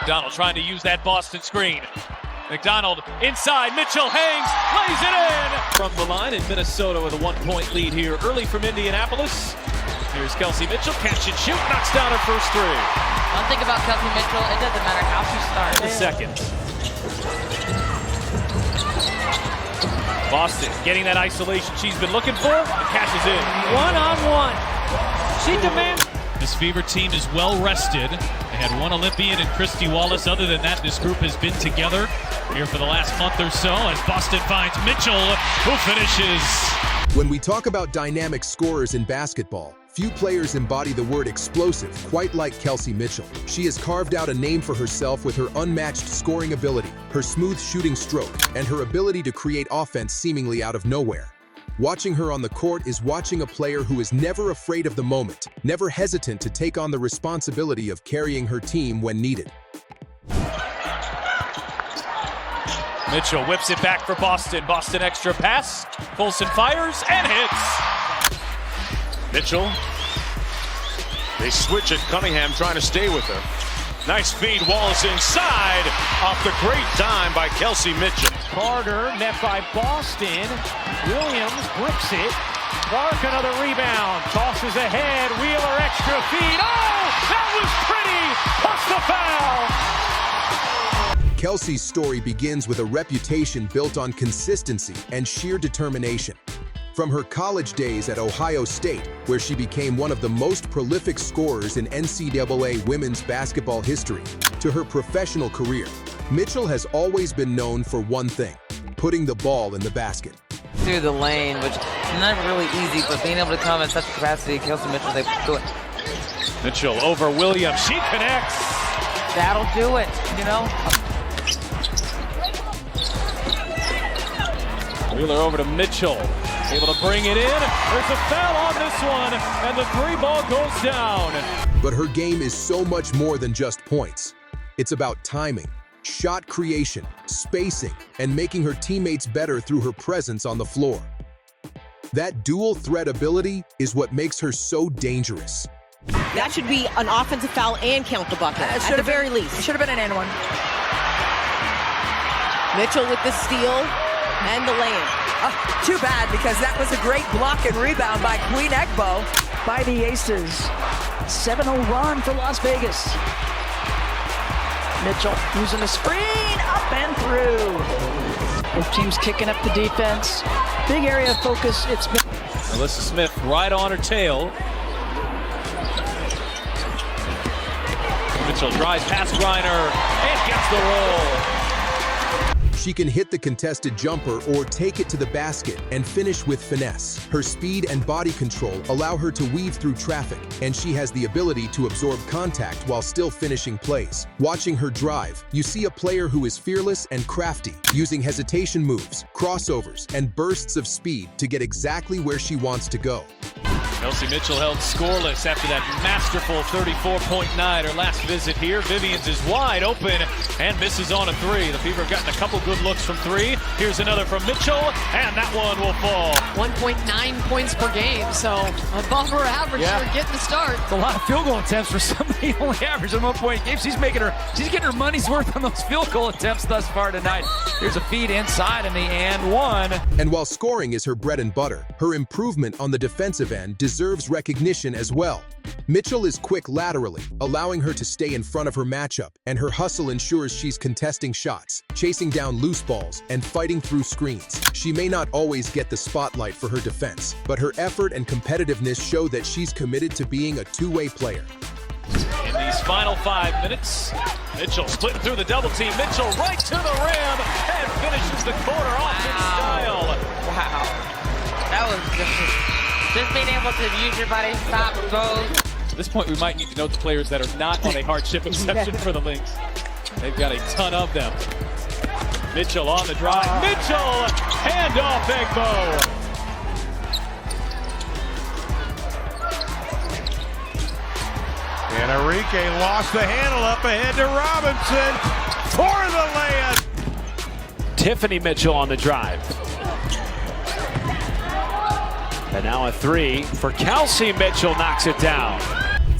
McDonald trying to use that Boston screen. McDonald inside, Mitchell hangs, lays it in! From the line in Minnesota with a 1-point lead here early from Indianapolis. Here's Kelsey Mitchell, catch and shoot, knocks down her first three. One thing about Kelsey Mitchell, it doesn't matter how she starts. The second. Boston getting that isolation she's been looking for and cashes in. One-on-one. She demands. This Fever team is well rested. They had one Olympian and Christy Wallace. Other than that, this group has been together here for the last month or so as Boston finds Mitchell, who finishes. When we talk about dynamic scorers in basketball, few players embody the word explosive quite like Kelsey Mitchell. She has carved out a name for herself with her unmatched scoring ability, her smooth shooting stroke, and her ability to create offense seemingly out of nowhere. Watching her on the court is watching a player who is never afraid of the moment, never hesitant to take on the responsibility of carrying her team when needed. Mitchell whips it back for Boston. Boston extra pass. Folson fires and hits. Mitchell. They switch it. Cunningham trying to stay with her. Nice feed. Wallace inside. Off the great dime by Kelsey Mitchell. Carter met by Boston. Williams bricks it. Clark another rebound. Tosses ahead. Wheeler extra feed. Oh, that was pretty. Plus the foul. Kelsey's story begins with a reputation built on consistency and sheer determination. From her college days at Ohio State, where she became one of the most prolific scorers in NCAA women's basketball history, to her professional career, Mitchell has always been known for one thing: putting the ball in the basket. Through the lane, which is not really easy, but being able to come in such capacity, Kelsey Mitchell's able to do it. Mitchell over Williams. She connects. That'll do it, you know? Wheeler over to Mitchell. Able to bring it in. There's a foul on this one, and the three ball goes down. But her game is so much more than just points. It's about timing, shot creation, spacing, and making her teammates better through her presence on the floor. That dual threat ability is what makes her so dangerous. That should be an offensive foul and count the bucket, at the very least. It should have been an and one. Mitchell with the steal and the lay-in. Too bad, because that was a great block and rebound by Queen Egbo. By the Aces. 7-0 run for Las Vegas. Mitchell using the screen, up and through. Both teams kicking up the defense. Big area of focus. It's been Alyssa Smith right on her tail. Mitchell drives past Griner and gets the roll. She can hit the contested jumper or take it to the basket and finish with finesse. Her speed and body control allow her to weave through traffic, and she has the ability to absorb contact while still finishing plays. Watching her drive, you see a player who is fearless and crafty, using hesitation moves, crossovers, and bursts of speed to get exactly where she wants to go. Kelsey Mitchell held scoreless after that masterful 34-point night. Her last visit here, Vivians is wide open and misses on a three. The Fever have gotten a couple good looks from three. Here's another from Mitchell, and that one will fall. 1.9 points per game, so above her average for getting the start. It's a lot of field goal attempts for somebody who only averaged a 1 point game. She's getting her money's worth on those field goal attempts thus far tonight. Here's a feed inside in the and one. And while scoring is her bread and butter, her improvement on the defensive end deserves recognition as well. Mitchell is quick laterally, allowing her to stay in front of her matchup, and her hustle ensures she's contesting shots, chasing down loose balls, and fighting through screens. She may not always get the spotlight for her defense, but her effort and competitiveness show that she's committed to being a two-way player. In these final 5 minutes, Mitchell splitting through the double team. Mitchell right to the rim and finishes the corner off in style. Wow. That was just being able to use your body, stop, goes. At this point, we might need to note the players that are not on a hardship exception for the Lynx. They've got a ton of them. Mitchell on the drive. Mitchell, hand off Egbo. And Enrique lost the handle up ahead to Robinson for the layup. Tiffany Mitchell on the drive. And now a three for Kelsey Mitchell, knocks it down.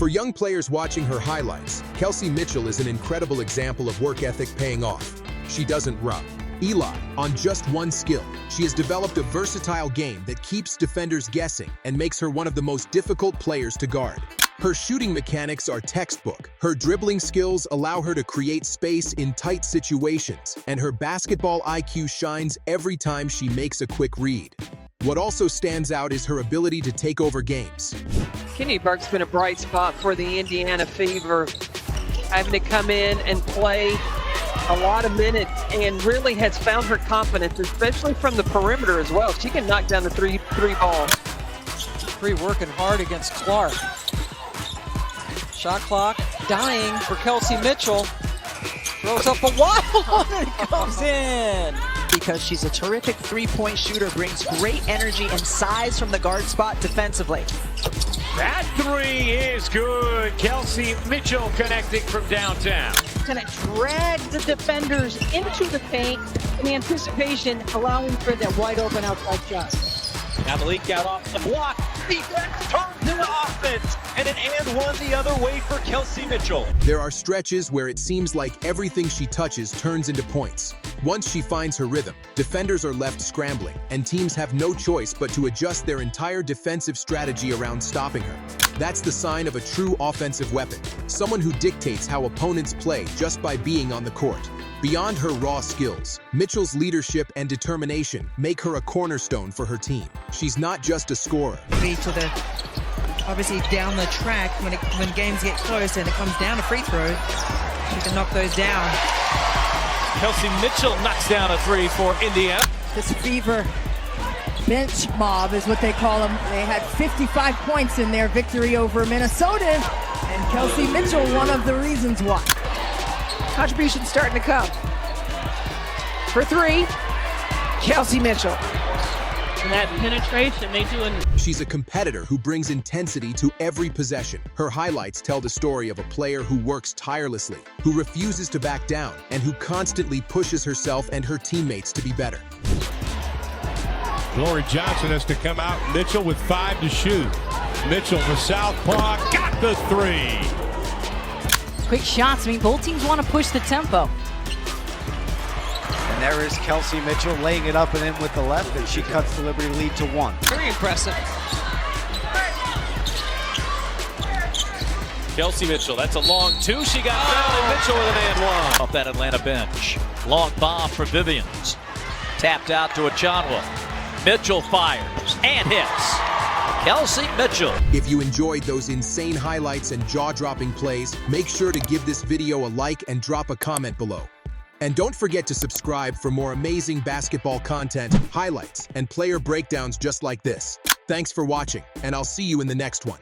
For young players watching her highlights, Kelsey Mitchell is an incredible example of work ethic paying off. She doesn't rub. Eli, on just one skill, she has developed a versatile game that keeps defenders guessing and makes her one of the most difficult players to guard. Her shooting mechanics are textbook. Her dribbling skills allow her to create space in tight situations, and her basketball IQ shines every time she makes a quick read. What also stands out is her ability to take over games. Kenny Burke's been a bright spot for the Indiana Fever, having to come in and play a lot of minutes and really has found her confidence, especially from the perimeter as well. She can knock down the three ball. Bree working hard against Clark. Shot clock dying for Kelsey Mitchell. Throws up a wild one and it goes in. Because she's a terrific three-point shooter, brings great energy and size from the guard spot defensively. That three is good. Kelsey Mitchell connecting from downtown. Kind of drags the defenders into the paint in anticipation, allowing for that wide open outside shot. Now the leak out off the block. Defense turns into offense. And an and one the other way for Kelsey Mitchell. There are stretches where it seems like everything she touches turns into points. Once she finds her rhythm, defenders are left scrambling, and teams have no choice but to adjust their entire defensive strategy around stopping her. That's the sign of a true offensive weapon, someone who dictates how opponents play just by being on the court. Beyond her raw skills, Mitchell's leadership and determination make her a cornerstone for her team. She's not just a scorer. Obviously down the track when games get close and it comes down to free throws, she can knock those down. Kelsey Mitchell knocks down a three for Indiana. This Fever bench mob is what they call them. They had 55 points in their victory over Minnesota, and Kelsey Mitchell, one of the reasons why. Contribution starting to come. For three, Kelsey Mitchell. And that penetration, they do it. She's a competitor who brings intensity to every possession. Her highlights tell the story of a player who works tirelessly, who refuses to back down, and who constantly pushes herself and her teammates to be better. Glory Johnson has to come out. Mitchell with 5 to shoot. Mitchell, the southpaw, got the three. Quick shots. I mean, both teams want to push the tempo. And there is Kelsey Mitchell laying it up and in with the left, and she cuts the Liberty lead to 1. Very impressive. Kelsey Mitchell, that's a long two. She got fouled, and Mitchell with an and one. Off that Atlanta bench. Long bomb for Vivians. Tapped out to Achanwa. Mitchell fires and hits. Kelsey Mitchell. If you enjoyed those insane highlights and jaw-dropping plays, make sure to give this video a like and drop a comment below. And don't forget to subscribe for more amazing basketball content, highlights, and player breakdowns just like this. Thanks for watching, and I'll see you in the next one.